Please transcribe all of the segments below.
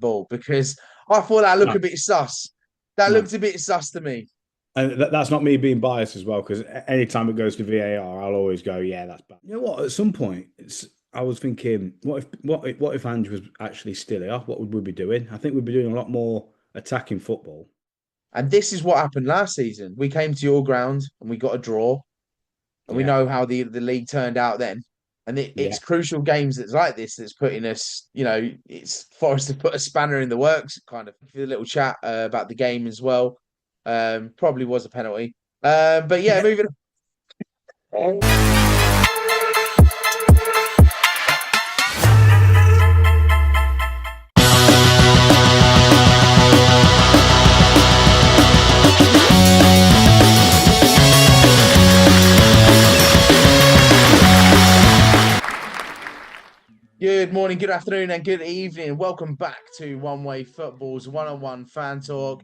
ball because I thought that looked No, a bit sus. That no. looked a bit sus to me. And that's not me being biased as well, because anytime it goes to VAR, I'll always go, yeah, that's bad. You know what? At some point, I was thinking, what if Andrew was actually still here? What would we be doing? I think we'd be doing a lot more attacking football. And this is what happened last season. We came to your ground and we got a draw, and we Yeah, know how the league turned out then. And it's yeah. crucial games that's like this that's putting us, it's for us to put a spanner in the works, kind of. For a little chat about the game as well. Probably was a penalty. But yeah, moving on. Good morning, good afternoon, and good evening. Welcome back to One Way Football's one-on-one fan talk.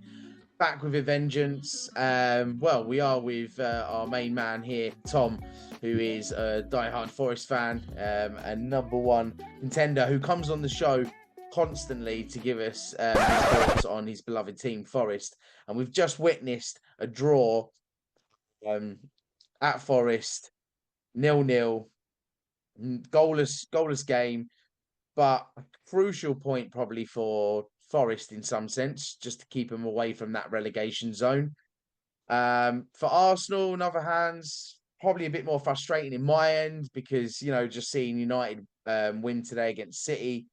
Back with a vengeance. Well, we are with our main man here, Tom, who is a diehard Forest fan and number one contender who comes on the show constantly to give us his thoughts on his beloved team, Forest. And we've just witnessed a draw um, at Forest, 0-0, goalless game. But a crucial point probably for Forest in some sense, just to keep them away from that relegation zone. For Arsenal, on other hands, probably a bit more frustrating in my end because, just seeing United win today against City,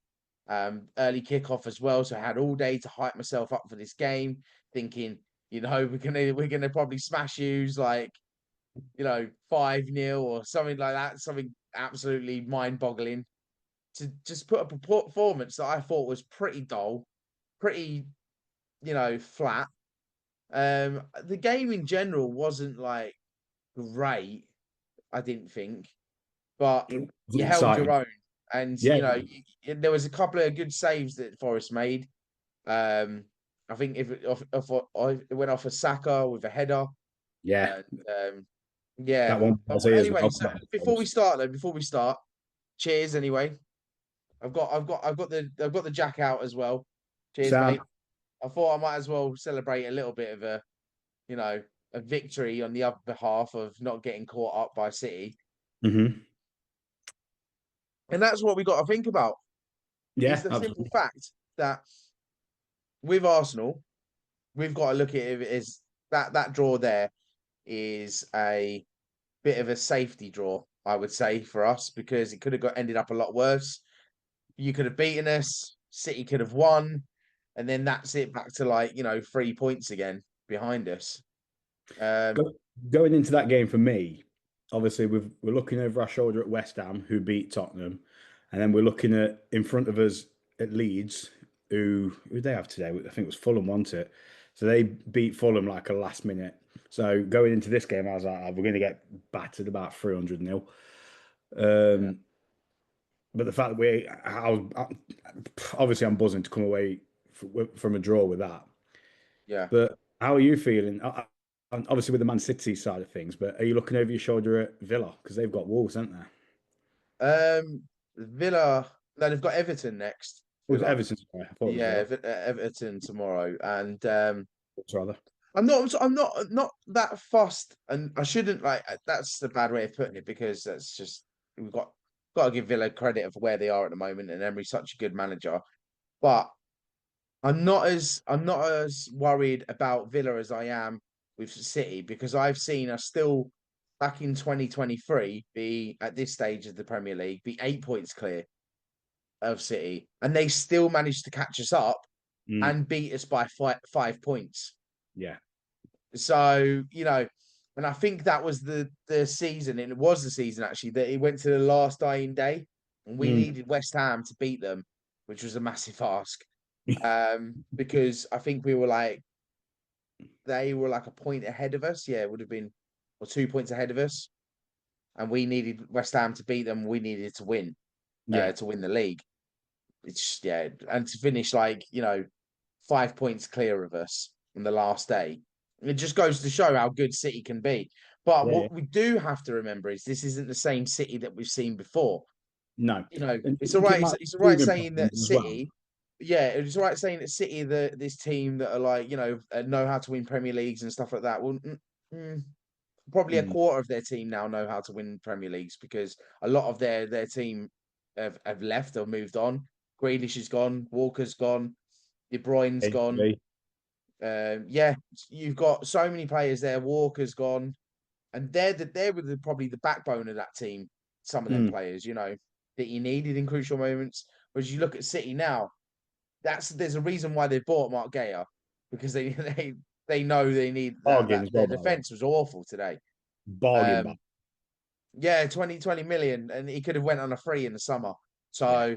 early kickoff as well. So I had all day to hype myself up for this game, thinking, we're gonna probably smash yous like, 5-0 or something like that, something absolutely mind-boggling to just put up a performance that I thought was pretty dull, pretty, flat. The game in general wasn't like great, I didn't think, but It you wasn't held your exciting. own, and Yeah, there was a couple of good saves that Forest made. I think if it went off a Saka with a header, yeah. and yeah. That one But was as anyway, well. so before we start, cheers anyway. I've got the jack out as well. Cheers, Sound. mate. I thought I might as well celebrate a little bit of you know, a victory on the other behalf of not getting caught up by City. Hmm. And that's what we got to think about. Is Yeah, the simple absolutely. fact that with Arsenal, we've got to look at it as that draw there is a bit of a safety draw, I would say, for us, because it could have ended up a lot worse. You could have beaten us, City could have won, and then that's it back to 3 points again behind us. Um, Go, Going into that game for me, obviously we're looking over our shoulder at West Ham, who beat Tottenham, and then we're looking at in front of us at Leeds, who they have today. I think it was Fulham, wasn't it? So they beat Fulham like a last minute. So going into this game, I was like, oh, we're going to get battered about 300 nil. yeah, But the fact that obviously I'm buzzing to come away from a draw with that. yeah. But how are you feeling? And obviously with the Man City side of things, but are you looking over your shoulder at Villa because they've got Wolves, haven't they? Villa. No, they've got Everton next. Was it Villa. Everton? Sorry, I thought it was Yeah, Villa. Everton tomorrow, and Rather. I'm not that fussed, and I shouldn't that's the bad way of putting it because that's just we've got to give Villa credit for where they are at the moment, and Emery's such a good manager. But I'm not as worried about Villa as I am with City because I've seen us still back in 2023 be at this stage of the Premier League be 8 points clear of City, and they still managed to catch us up Mm, and beat us by 5 points. yeah, So, and I think that was the season, and it was the season actually that it went to the last dying day, and we mm, needed West Ham to beat them, which was a massive ask. Because I think they were like a point ahead of us. Yeah, it would have been or 2 points ahead of us, and we needed West Ham to beat them. We needed yeah, to win the league. It's yeah, and to finish 5 points clear of us on the last day. It just goes to show how good City can be. But yeah, yeah. what we do have to remember is this isn't the same City that we've seen before. No, and It's I all think it right. might It's all be right teething saying problems that as well. City. yeah, it's all right saying that City, this team that are like, know how to win Premier Leagues and stuff like that. Well, mm, probably a Mm. quarter of their team now know how to win Premier Leagues because a lot of their team have left or moved on. Grealish is gone, Walker's gone, De Bruyne's gone. Maybe. Yeah, you've got so many players there. Walker's gone, and they're probably the backbone of that team. Some of them Mm. players, that you needed in crucial moments. Whereas you look at City now, there's a reason why they bought Mark Gaya because they know they need that. Bargain That as well, their by the way. defense was awful today. Bargain back. Um, yeah, 20 million, and he could have went on a free in the summer. Yeah. So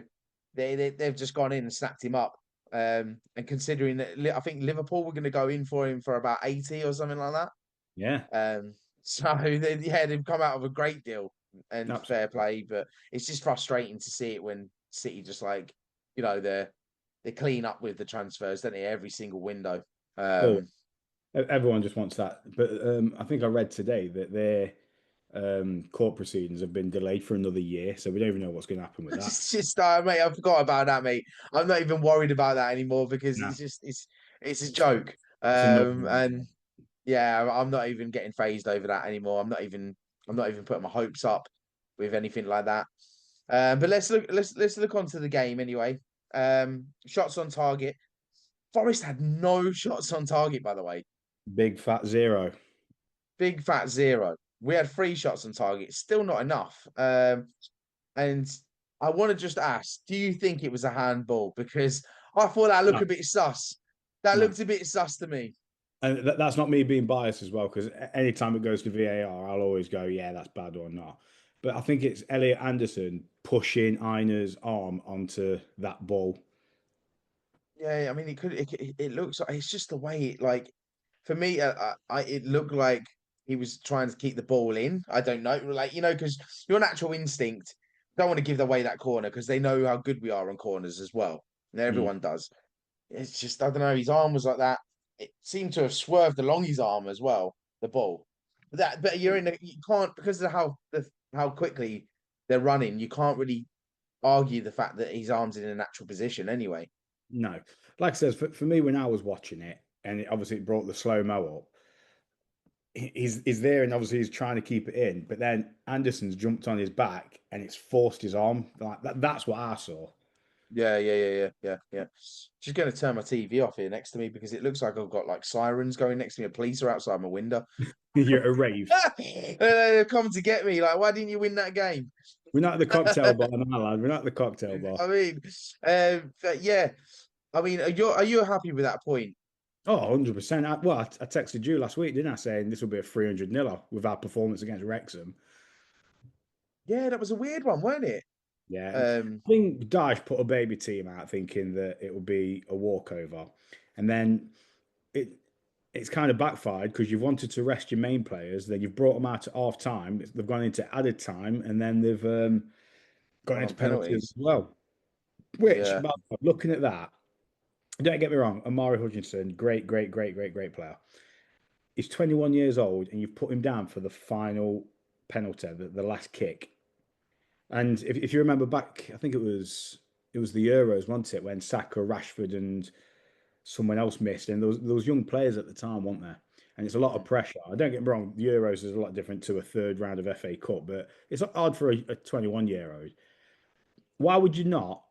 they've just gone in and snapped him up. And considering that, I think Liverpool were going to go in for him for about 80 or something like that. Yeah. So they've come out of a great deal and fair Absolutely. play, but it's just frustrating to see it when City just like, they clean up with the transfers, don't they? Every single window. Oh, Um, everyone just wants that. But I think I read today that their court proceedings have been delayed for another year, so we don't even know what's going to happen with that. mate, I forgot about that, mate. I'm not even worried about that anymore because No, it's a it's joke. it's And annoying. yeah, I'm not even getting phased over that anymore. I'm not even putting my hopes up with anything like that. But let's look onto the game anyway. Shots on target. Forest had no shots on target, by the way. Big fat zero. Big fat zero. We had three shots on target. Still not enough. And I want to just ask, do you think it was a handball? Because I thought that looked No, a bit sus. That no. looked a bit sus to me. And that's not me being biased as well, because anytime it goes to VAR, I'll always go, yeah, that's bad or not. But I think it's Elliot Anderson pushing Einer's arm onto that ball. Yeah, I mean, it looks like it's just the way it like for me. It looked like he was trying to keep the ball in. I don't know, like because your natural instinct don't want to give away that corner because they know how good we are on corners as well. And Mm. everyone does. It's just I don't know. His arm was like that. It seemed to have swerved along his arm as well. The ball, but you can't because of how quickly they're running. You can't really argue the fact that his arm's in a natural position anyway. No, like I says, for me, when I was watching it, and obviously it brought the slow mo up, he's there, and obviously he's trying to keep it in, but then Anderson's jumped on his back, and it's forced his arm. Like that's what I saw. Yeah. Just going to turn my TV off here next to me because it looks like I've got like sirens going next to me. Police are outside my window. You're a rave. They've come to get me. Like, why didn't you win that game? We're not at the cocktail bar, no, lad. We're not at the cocktail bar. I mean, but yeah. I mean, are you happy with that point? Oh, 100%. I texted you last week, didn't I, saying this will be a 300 nil with our performance against Wrexham. Yeah, that was a weird one, weren't it? Yeah, and Um, I think Daesh put a baby team out thinking that it would be a walkover, and then it it's kind of backfired because you've wanted to rest your main players, then you've brought them out at half time. They've gone into added time, and then they've gone gone into on penalties as penalties. well. Which, Yeah. by the way, looking at that, don't get me wrong, Amari Hutchinson, great player. He's 21 years old, and you've put him down for the final penalty, the last kick. And if you remember back, I think it was the Euros, wasn't it, when Saka, Rashford, and someone else missed, and there was young players at the time, weren't there? And it's a lot of Mm, pressure. I don't get me wrong, the Euros is a lot different to a third round of FA Cup, but it's hard for a 21-year-old. Why would you not?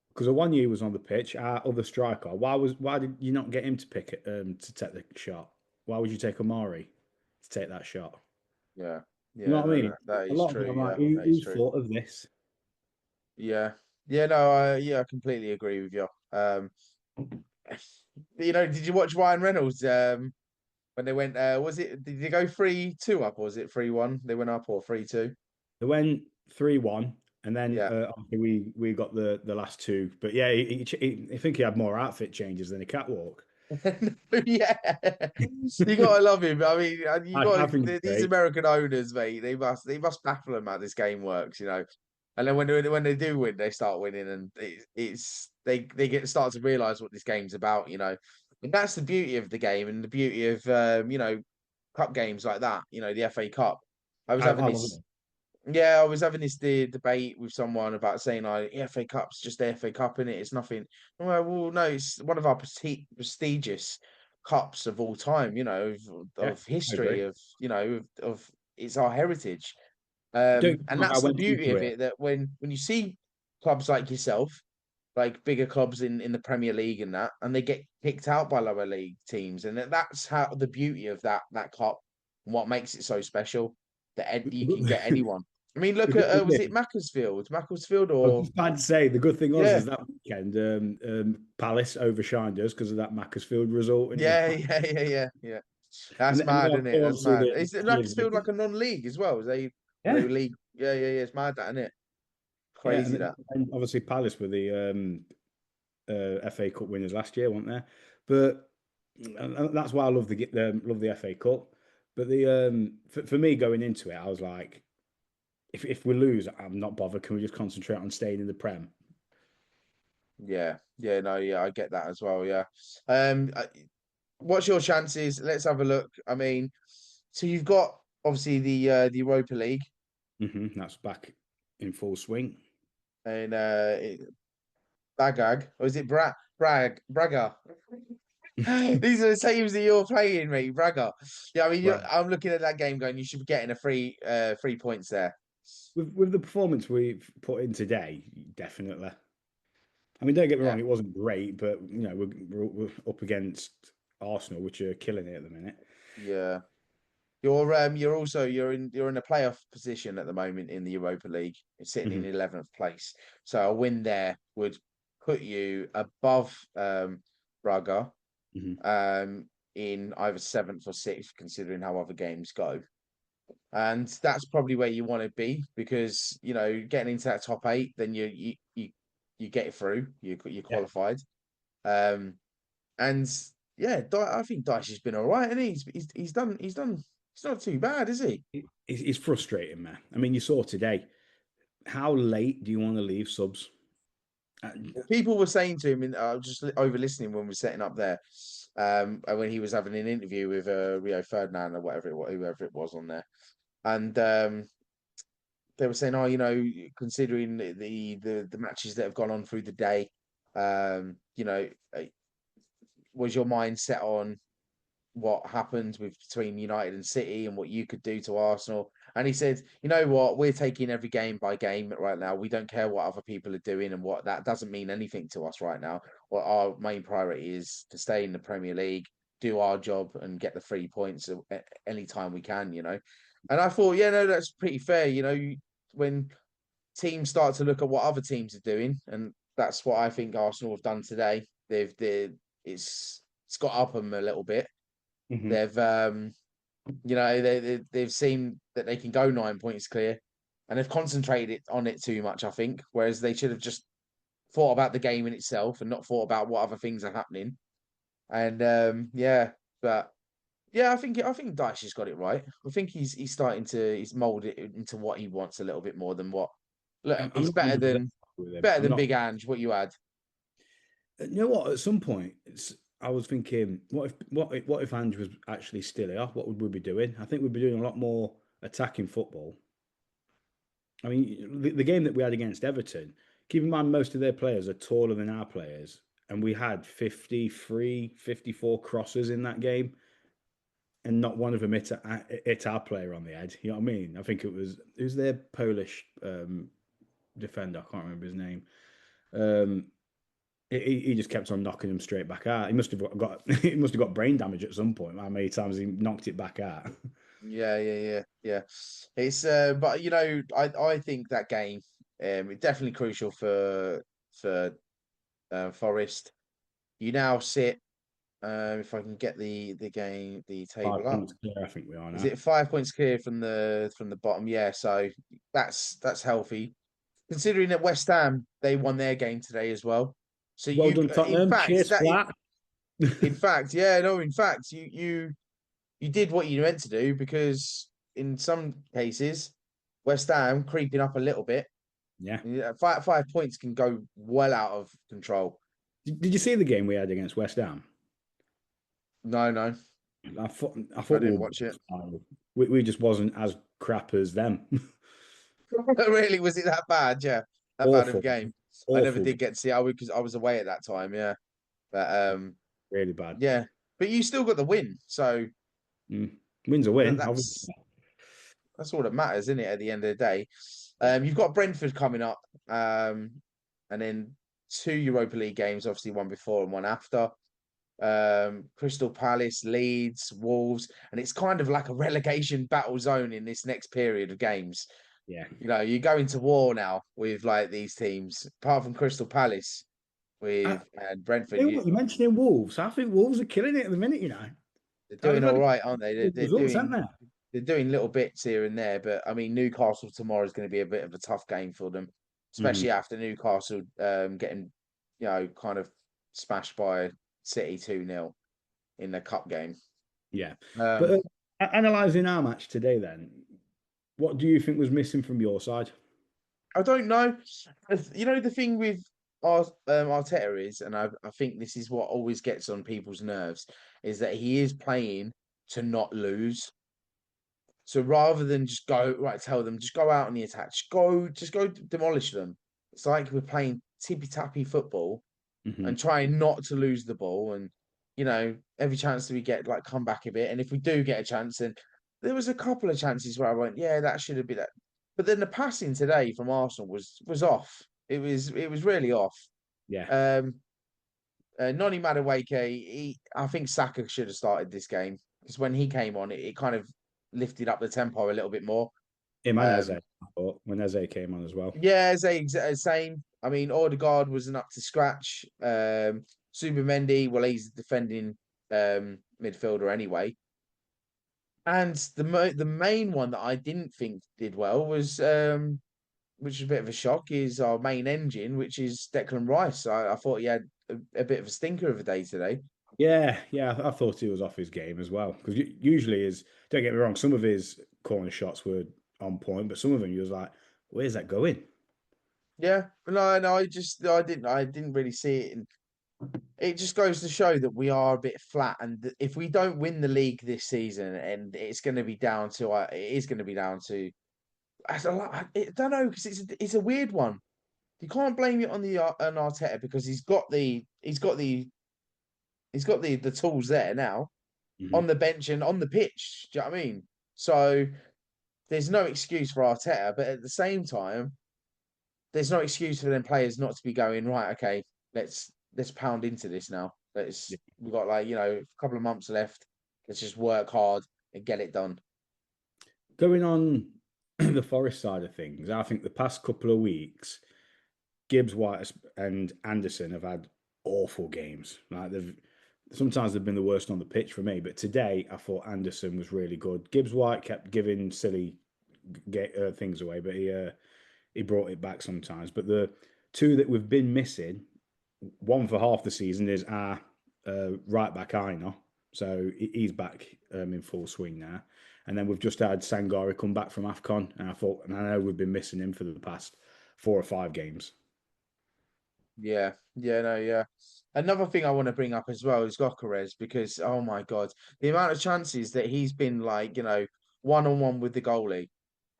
Because a 1 year was on the pitch, our other striker. Why did you not get him to pick it to take the shot? Why would you take Amari to take that shot? yeah. You know Yeah, what I no, mean? that A is lot of true. it, I'm like, Yeah, who, that is who true. thought of this? Yeah. Yeah, no, I completely agree with you. Did you watch Ryan Reynolds when they went was it did they go 3-2 up or was it 3-1? They went up or 3-2? They went 3-1, and then Yeah. obviously we got the last two. But yeah, I think he had more outfit changes than a catwalk. Yeah. You gotta love him. I mean, you I got think it's these great. American owners, mate. They must baffle them how this game works. And then when they do win, they start winning, and they get start to realize what this game's about. And that's the beauty of the game and the beauty of cup games like that. The FA Cup. I was I having love this it. Yeah, I was having this debate with someone about saying, "I FA Cup's just the FA Cup, in it. It's nothing." Well, no, it's one of our prestigious cups of all time. Yeah, of I agree. history, of it's our heritage. Don't get me And wrong, I that's the went beauty into of it. it. That when you see clubs like yourself, like bigger clubs in the Premier League and that, and they get kicked out by lower league teams, and that's how the beauty of that cup, and what makes it so special that you can get anyone. I mean, The look good at thing was it is, Macclesfield I was or just about to say, the good thing was yeah, is that weekend, Palace overshined us because of that Macclesfield result, and yeah, yeah, yeah, yeah, yeah. That's and then mad, isn't it? That's obviously mad. the Is it players Macclesfield with like it. a non-league as well? Are they Yeah, league? Yeah, yeah, yeah. It's mad, that, isn't it? yeah, Crazy that. and obviously Palace were the FA Cup winners last year, weren't they? But and that's why I love the FA Cup. But for me going into it, I was like, if we lose, I'm not bothered. Can we just concentrate on staying in the Prem? Yeah, yeah, no, yeah, I get that as well. Yeah. Um, what's your chances? Let's have a look. I mean, so you've got obviously the Europa League That's back in full swing. and Bagag, or is it Braga? These are the teams that you're playing, mate. Braga. Yeah, I mean, Right. I'm looking at that game going, you should be getting a free points there. With the performance we've put in today, definitely. I mean, don't get me Yeah, wrong, it wasn't great, but we're up against Arsenal, which are killing it at the minute. yeah. You're in a playoff position at the moment in the Europa League. It's sitting in Hmm 11th place. So a win there would put you above Braga hmm in either seventh or sixth, considering how other games go. And that's probably where you want to be because getting into that top eight, then you get it through. You're Yeah, qualified. Um, and yeah, I think Dyche has been all right, and he's done. It's not too bad, is he? it's frustrating, man. I mean, you saw today. How late do you want to leave subs? Uh, Well, people were saying to him, and I was just over listening when we were setting up there, and when he was having an interview with Rio Ferdinand or whoever it was on there, and they were saying, oh, considering the matches that have gone on through the day, uh, was your mind set on what happened between United and City and what you could do to Arsenal. And he said, you know what, we're taking every game by game right now. We don't care what other people are doing and what that doesn't mean anything to us right now. What our main priority is to stay in the Premier League, do our job and get the 3 points any time we can. And I thought, yeah, no, that's pretty fair. When teams start to look at what other teams are doing, and that's what I think Arsenal have done today. It's got up them a little bit. mhm. They've they've seen that they can go 9 points clear, and they've concentrated on it too much. I think, whereas they should have just thought about the game in itself and not thought about what other things are happening. And yeah, but yeah, I think Dyche has got it right. I think he's starting to he's molded it into what he wants a little bit more than what. Look, I'm it's not 100% with him. better I'm than not. Big Ange. What you had, You know what? At some point, I was thinking, what if Ange was actually still here? What would we be doing? I think we'd be doing a lot more attacking football. I mean, the game that we had against Everton, keep in mind most of their players are taller than our players, and we had 53, 54 crosses in that game, and not one of them hit our player on the head. You know what I mean? I think it was their Polish defender. I can't remember his name. Um, he just kept on knocking them straight back out. He must have got he must have got brain damage at some point. How many times he knocked it back out? yeah, yeah, yeah, yeah. It's but I think that game it's definitely crucial for Forest. You now sit. If I can get the table 5 up, points clear, I think we are is now. it 5 points clear from the bottom? Yeah, so that's healthy. Considering that West Ham they won their game today as well. So Well done, in Tottenham. fact, Cheers for that. in fact, yeah, no, in fact, you did what you meant to do because in some cases, West Ham creeping up a little bit. Yeah. Yeah, 5 points can go well out of control. Did you see the game we had against West Ham? No, no, I I thought we didn't were watch it. we just wasn't as crap as them. Really, was it that bad? Yeah, that bad of a Awful, game. I never awful, did get to see. Because I was away at that time. Yeah, but really bad. yeah, but you still got the win, so Mm. Wins a that, win, obviously. that's all that matters, isn't it? At the end of the day, Yeah, you've got Brentford coming up, and then two Europa League games, obviously one before and one after. Crystal Palace, Leeds, Wolves, and it's kind of like a relegation battle zone in this next period of games. yeah. You know, you go into war now with like these teams, apart from Crystal Palace I, with and Brentford. you mentioning Wolves. I think Wolves are killing it at the minute. They're They've doing all had a right, aren't they? good results, haven't they? They're doing little bits here and there, but I mean, Newcastle tomorrow is going to be a bit of a tough game for them, especially Hmm. after Newcastle getting, kind of smashed by City 2-0 in the cup game. Yeah. But Um, analysing our match today, then, what do you think was missing from your side? I don't know. The thing with Arteta is, and I think this is what always gets on people's nerves, is that he is playing to not lose. So rather than just go right, tell them just go out on the attack, just go demolish them. It's like we're playing tippy tappy football Hmm. and trying not to lose the ball. And every chance that we get, like, come back a bit. And if we do get a chance, and there was a couple of chances where I went, yeah, that should have been that. But then the passing today from Arsenal was off. It was really off. Yeah. Um, Noni Madueke, I think Saka should have started this game because when he came on, it kind of lifted up the tempo a little bit more. Him and Eze, Um, I thought, when Eze came on as well. yeah, same. I mean, Odegaard wasn't up to scratch. Mendy, well, he's a defending midfielder anyway. And the main one that I didn't think did well was which is a bit of a shock, is our main engine, which is Declan Rice. I thought he had a bit of a stinker of a day today. Yeah, yeah, I thought he was off his game as well. Because usually is, don't get me wrong, some of his corner shots were on point, but some of them you was like, where's that going? Yeah, but no, I didn't really see it, and it just goes to show that we are a bit flat. And if we don't win the league this season, and it's going to be down to, it is going to be down to, I don't know, because it's a weird one. You can't blame it on on Arteta because he's got the tools there now on Hmm. the bench and on the pitch. Do you know what I mean? So there's no excuse for Arteta, but at the same time, there's no excuse for them players not to be going right. Okay, let's pound into this now. We've got, like, a couple of months left. Let's just work hard and get it done. Going on the Forest side of things, I think the past couple of weeks, Gibbs, White, and Anderson have had awful games. Like sometimes they've been the worst on the pitch for me, but today I thought Anderson was really good. Gibbs White kept giving silly things away, but he brought it back sometimes. But the two that we've been missing, one for half the season, is our right back Aina. So he's back in full swing now. And then we've just had Sangari come back from AFCON. And I know we've been missing him for the past 4 or 5 games. Yeah, yeah, no, yeah. Another thing I want to bring up as well is Gokares, because oh my God, the amount of chances that he's been, like, one on one with the goalie,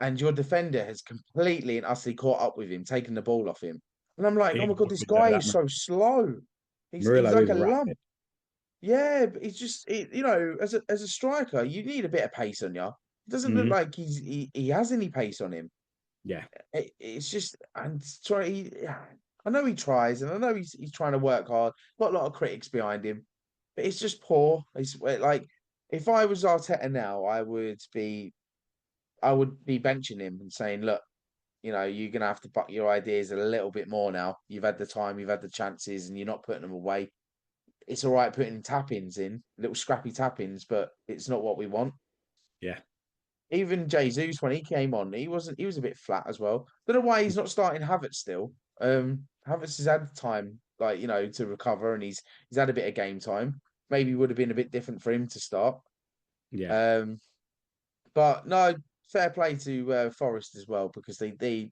and your defender has completely and utterly caught up with him, taking the ball off him. And I'm like, He oh is my God, this rapid though, guy that is man. so slow. He's Murillo like is a rapid. lump. Yeah, but he's just, as a striker, you need a bit of pace on you. It doesn't look Hmm. like he has any pace on him. Yeah, It's just, and try. I know he tries, and I know he's trying to work hard. Got a lot of critics behind him, but it's just poor. It's like, if I was Arteta now, I would be benching him and saying, look, you're gonna have to buck your ideas a little bit more now. You've had the time, you've had the chances, and you're not putting them away. It's all right putting tap-ins in, little scrappy tap-ins, but it's not what we want. yeah. Even Jesus, when he came on, he was a bit flat as well. Don't know why he's not starting Havertz still. Havertz has had time, like, to recover, and he's had a bit of game time. Maybe would have been a bit different for him to start. Yeah. Um, but no, fair play to Forest as well, because they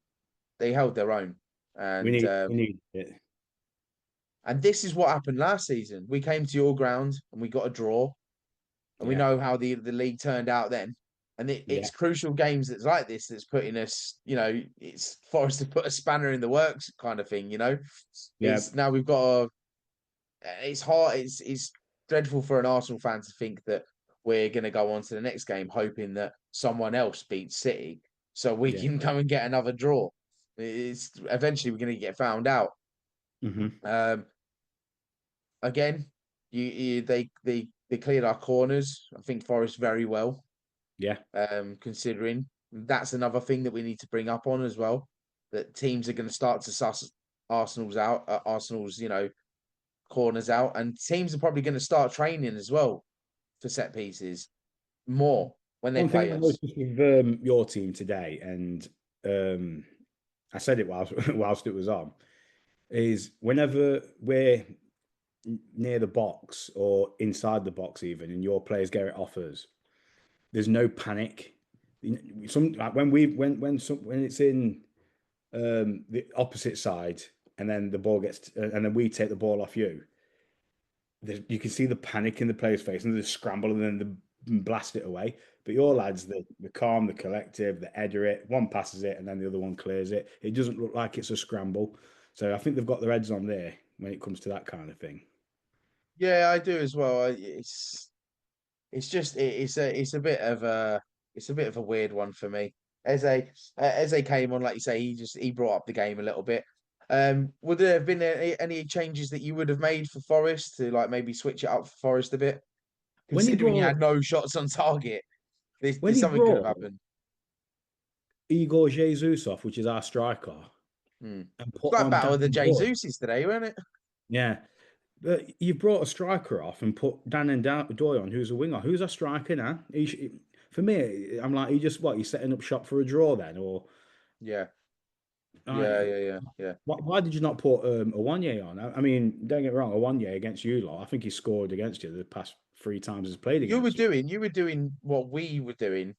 held their own. We And need we need it. and this is what happened last season. We came to your ground and we got a draw, and we Yeah. know how the league turned out then. And Yeah, it's crucial games that's like this that's putting us, it's for us to put a spanner in the works kind of thing. yeah. It's now we've got a it's hard. It's dreadful for an Arsenal fan to think that we're going to go on to the next game hoping that someone else beats City, so we Yeah. can go and get another draw. It's eventually we're going to get found out. Hmm. Um, Again, they cleared our corners. I think Forest very well. Yeah. Considering that's another thing that we need to bring up on as well. That teams are going to start to suss Arsenal's corners out, and teams are probably going to start training as well for set pieces more when they One thing play I us. noticed with your team today, and um, I said it whilst it was on, is whenever we're near the box or inside the box, even, and your players get it off us, there's no panic. Some like when it's in the opposite side, and then the ball gets, and then we take the ball off you. You can see the panic in the player's face, and they scramble and then they blast it away. But your lads, the calm, the collective, the header it, one passes it, and then the other one clears it. It doesn't look like it's a scramble. So I think they've got their heads on there when it comes to that kind of thing. Yeah, I do as well. It's just it's a bit of a weird one for me. Eze came on, like you say, he brought up the game a little bit. Would there have been any changes that you would have made for Forest to like maybe switch it up for Forest a bit, When he considering you had brought no shots on target? when This he something could have brought happened. Igor Jesus off, which is our striker, Hmm. and It's put like on Battle of the Dan Doyle. Jesuses today, wasn't it? Yeah, but you brought a striker off and put Dan and Doyle on, who's a winger. Who's a striker now? For me, I'm like, he just what? He's setting up shop for a draw then, or Yeah, like, yeah. why did you not put a one year on? I mean, don't get me wrong, a one year against you lot. I think he scored against you the past three times he's played against you. You were doing what we were doing,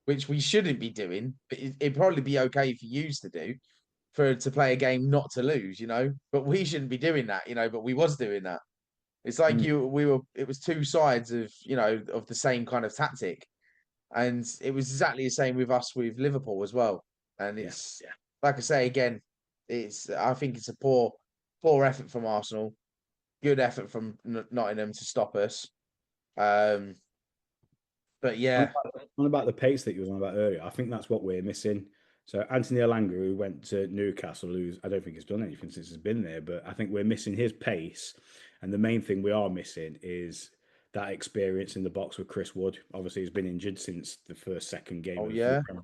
which we shouldn't be doing, but it'd probably be okay for you to do for to play a game not to lose. But we shouldn't be doing that. But we was doing that. It's like Mm, it was two sides of the same kind of tactic. And it was exactly the same with us with Liverpool as well. And yeah. it's like I say again, I think it's a poor effort from Arsenal, good effort from Nottingham to stop us. Um, but yeah, On about the pace that you was on about earlier, I think that's what we're missing. So Anthony Elanga, who went to Newcastle, who's I don't think he's done anything since he's been there, but I think we're missing his pace. And the main thing we are missing is that experience in the box with Chris Wood. Obviously, he's been injured since the second game oh of the yeah, Premier.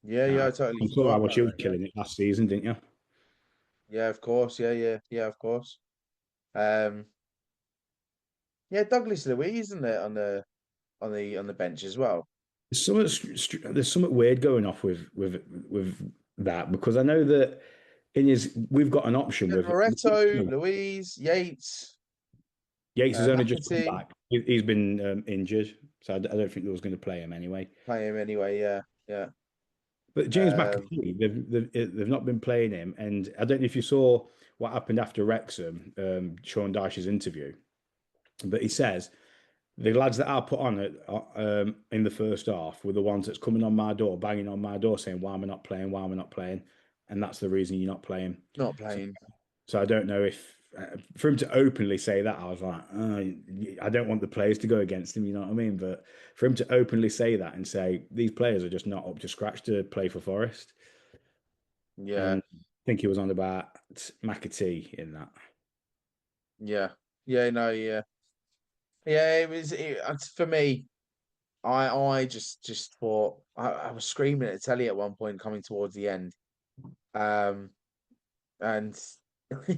yeah, Now, I totally I'm sure forgot how much about you that. were Yeah, killing it last season, didn't you? yeah, of course, yeah, of course. Um, yeah, Douglas Luiz, isn't it on the bench as well? There's something weird going off with that because I know that in his we've got an option with Loretto, Louise, Yates, Yates has only just come McAtee, back. He's been injured, so I don't think they was going to play him anyway. play him anyway. Yeah. But James Um, McAtee, they've not been playing him, and I don't know if you saw what happened after Wrexham, Sean Dyche's interview, but he says the lads that I put on it in the first half were the ones that's coming on my door, banging on my door, saying why am I not playing, why am I not playing, and that's the reason you're not playing. not So playing. So I don't know if for him to openly say that, I was like, I don't want the players to go against him. You know what I mean? But for him to openly say that and say these players are just not up to scratch to play for Forest, Yeah, and I think he was on about McAtee in that. yeah, yeah. No, yeah. For me. I just thought I was screaming at the telly at one point coming towards the end. Um, and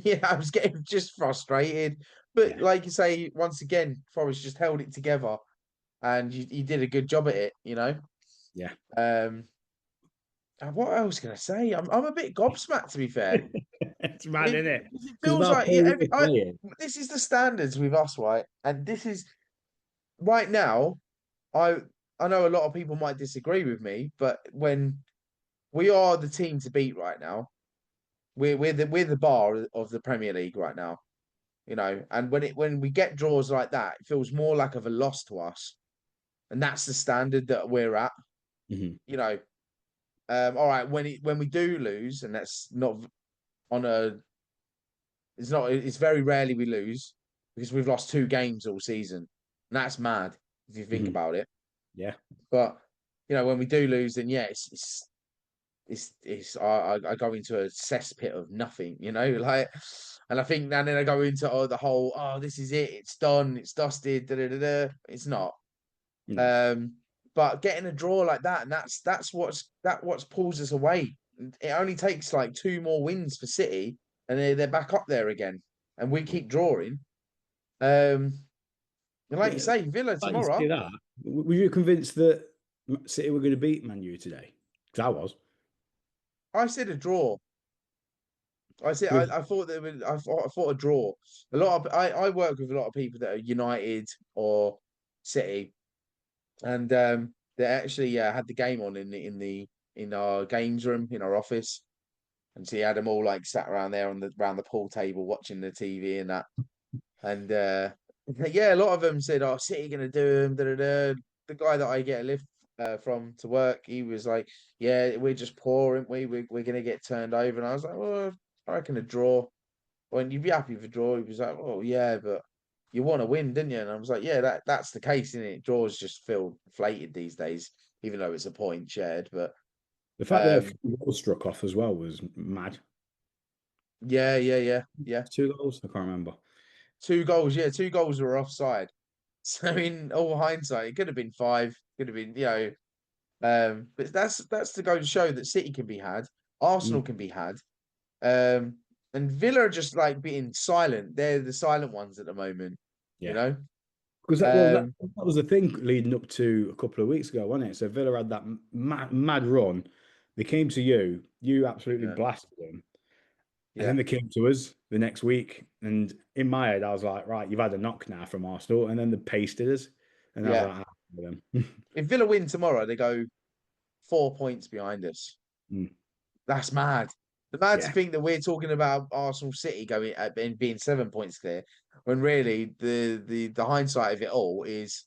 yeah, I was getting just frustrated. But Yeah, like you say, once again, Forrest just held it together, and you did a good job at it. yeah. Um, and what else can I say? I'm a bit gobsmacked to be fair. It's mad, isn't it? It Because of feels our like players we're playing. this is the standards with us, right? And this is right now. I I know a lot of people might disagree with me, but when we are the team to beat right now, we're the bar of the Premier League right now. And when we get draws like that, it feels more like of a loss to us. and that's the standard that we're at. Hmm. You know, all right, when we do lose, and that's not on a, it's not, it's very rarely we lose because we've lost 2 games all season, and that's mad if you think Hmm. about it. Yeah. But when we do lose, then yeah, it's I go into a cesspit of nothing, like, and I think, and then I go into the whole, this is it, it's done, it's dusted, da da da da. It's not. No. Um, but getting a draw like that, and that's what's pulls us away. It only takes like 2 more wins for City, and they're back up there again, and we keep drawing. Um, and like you Yeah. say, Villa Like you tomorrow. say that, were you convinced that City were going to beat Man U today? Because I was. I said a draw. I said Because I thought that I thought a draw. A lot of I work with a lot of people that are United or City, and they actually had the game on in our games room in our office. And so he had them all like sat around there on the around the pool table watching the TV and that. And yeah, a lot of them said, "Oh, City gonna do them." Da, da, da. The guy that I get a lift from to work, he was like, "Yeah, we're just poor, aren't we? We're gonna get turned over." And I was like, "Well, I reckon a draw." Well, you'd be happy with a draw. He was like, "Oh yeah, but you want to win, didn't you?" And I was like, "Yeah, that's the case, isn't it? Draws just feel inflated these days, even though it's a point shared." But the fact that a um, few goals struck off as well was mad. yeah, yeah, yeah, yeah. 2 goals? I can't remember. 2 goals, yeah, 2 goals were offside. So in all hindsight, it could have been five, could have been, but that's to go to show that City can be had, Arsenal Mm, can be had, um, and Villa are just like being silent. They're the silent ones at the moment, you yeah. know. Because Um, that was the thing leading up to a couple of weeks ago, wasn't it? So Villa had that mad run. They came to you, you absolutely yeah, blasted them. And then yeah, they came to us the next week. And in my head, I was like, right, you've had a knock now from Arsenal. And then they pasted us. And I was yeah. like, them. If Villa win tomorrow, they go 4 points behind us. Mm, That's mad. The mad to yeah, think that we're talking about Arsenal City going and being 7 points clear, when really the hindsight of it all is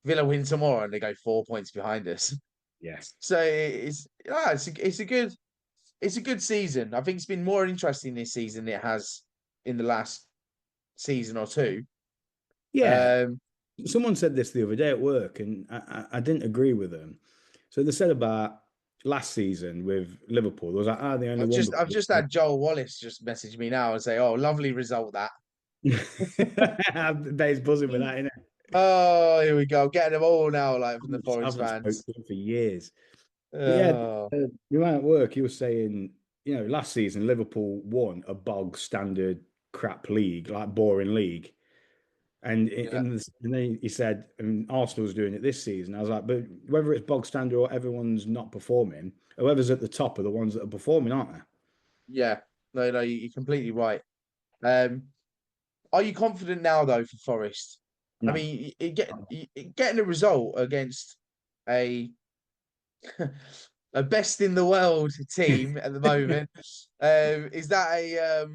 Villa win tomorrow and they go 4 points behind us. yeah. So it's a good season. I think it's been more interesting this season than it has in the last season or two. Yeah. Um, Someone said this the other day at work, and I didn't agree with them. So they said about last season with Liverpool, there was like, they only won I've because just had Joel Wallace just message me now and say, "Oh, lovely result that." I bet he's buzzing with that, innit? Oh, here we go, getting them all now, like from the I Forest haven't spoken fans. to him for years. But yeah, Oh, the man at work, he was saying, last season Liverpool won a bog standard crap league, like boring league. And yeah, and then he said, and Arsenal's doing it this season. I was like, but whether it's bog standard or everyone's not performing, whoever's at the top are the ones that are performing, aren't they? yeah. No, no, you're completely right. Um, are you confident now though for Forest? I No. mean, getting a result against a a best in the world team at the moment. Is that a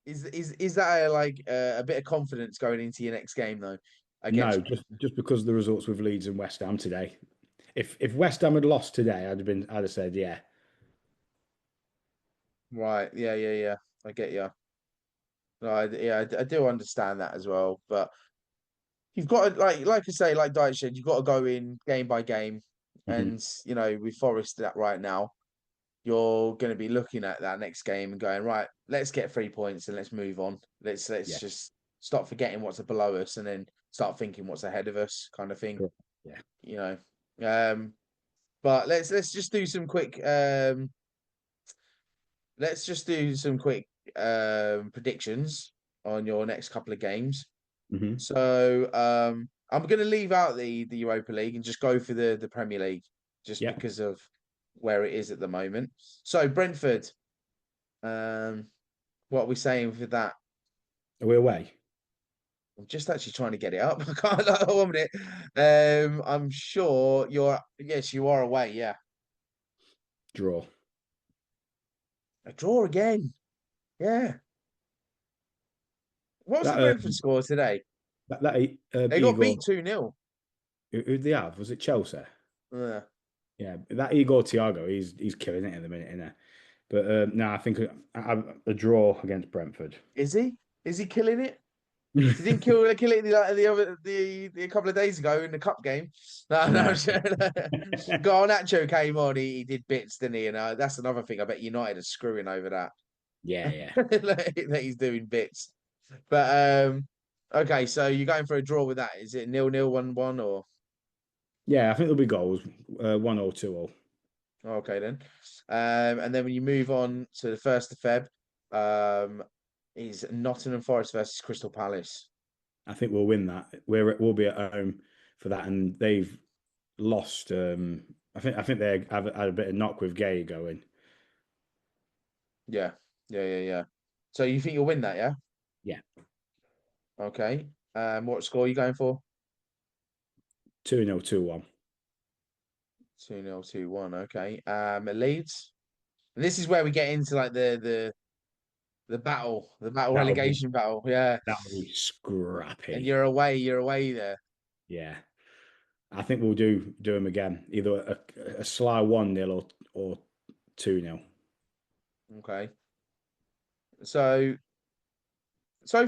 is that a like a bit of confidence going into your next game though? No, Against just because of the results with Leeds and West Ham today. If West Ham had lost today, I'd have said, yeah. right, yeah, yeah, yeah. I get you. No, yeah, I do understand that as well. But you've got to like I say, like Diet said, you've got to go in game by game, Hmm. and with Forest that right now, you're going to be looking at that next game and going, right, let's get 3 points and let's move on. Let's Yeah. just stop forgetting what's below us and then start thinking what's ahead of us, kind of thing. Correct. Yeah. You know. Um, but let's just do some quick predictions on your next couple of games. Hmm. So I'm going to leave out the Europa League and just go for the Premier League, just Yeah. because of where it is at the moment. So Brentford, um, what are we saying for that? Are we away? I'm just actually trying to get it up. I can't. Like, 1 minute. I'm sure you're. Yes, you are away. Yeah, Draw. a draw again. Yeah. What was the That Brentford score today? that They got Igor beat 2-0. Who'd they have? Was it Chelsea? Yeah. Yeah, that Igor Thiago, he's killing it in the minute, innit? But no, I think a draw against Brentford. Is he? Is he killing it? He didn't kill it the a couple of days ago in the cup game. No, no. No. Garnacho came on. He did bits, didn't he? And that's another thing. I bet United are screwing over that. Yeah, yeah. That he's doing bits. But okay, so you're going for a draw with that. Is it 0-0, 1-1, or Yeah, I think there'll be goals, 1-0, 2-0. okay then? And then when you move on to the 1st of Feb, is Nottingham Forest versus Crystal Palace. I think we'll win that. We'll be at home for that, and they've lost. I think they have had a bit of knock with Gay going. Yeah, yeah. So you think you'll win that, yeah? Yeah, Okay. What score are you going for? 2-0, 2-1. 2-0, 2-1. Okay. Leeds. And this is where we get into like the battle That'll be relegation battle. Yeah. that'll be And scrappy. you're away there. Yeah, I think we'll do them again. Either a sly 1-0 or 2-0. Okay. So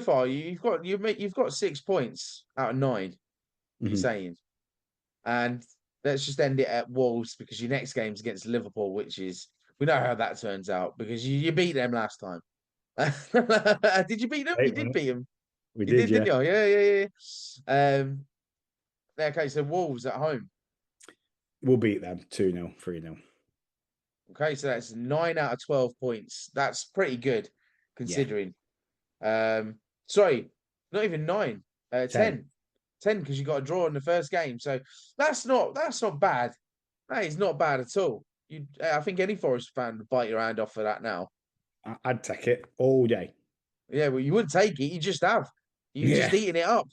far you've got 6 points out of 9, you're Mhm. saying. And let's just end it at Wolves because your next game's against Liverpool, which is we know how that turns out because you beat them last time. Did you beat them? You Great, did wasn't it? beat them. We You did, did, didn't yeah. you? Yeah. Okay, so Wolves at home. We'll beat them 2-0, 3-0. Okay, so that's 9 out of 12 points. That's pretty good Yeah, considering. Sorry, not even 9. 10. 10 because you got a draw in the first game. So that's not bad. That is not bad at all. I think any Forest fan would bite your hand off for that now. I'd take it all day. Yeah, well, you wouldn't take it. You just have. You're just Yeah. eating it up.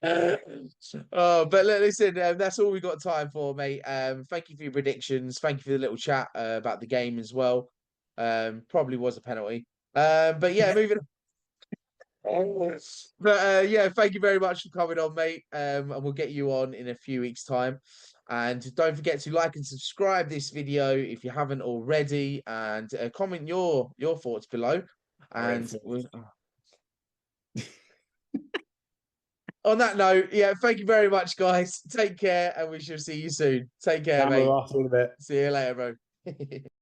But listen, that's all we got time for, mate. Thank you for your predictions. Thank you for the little chat about the game as well. Probably was a penalty. But yeah, moving on. But yeah, thank you very much for coming on, mate. And we'll get you on in a few weeks' time. And don't forget to like and subscribe this video if you haven't already, and comment your thoughts below. And Brentford. on that note, yeah, thank you very much, guys. Take care, and we shall see you soon. Take care, Camera mate. off a little bit. See you later, bro.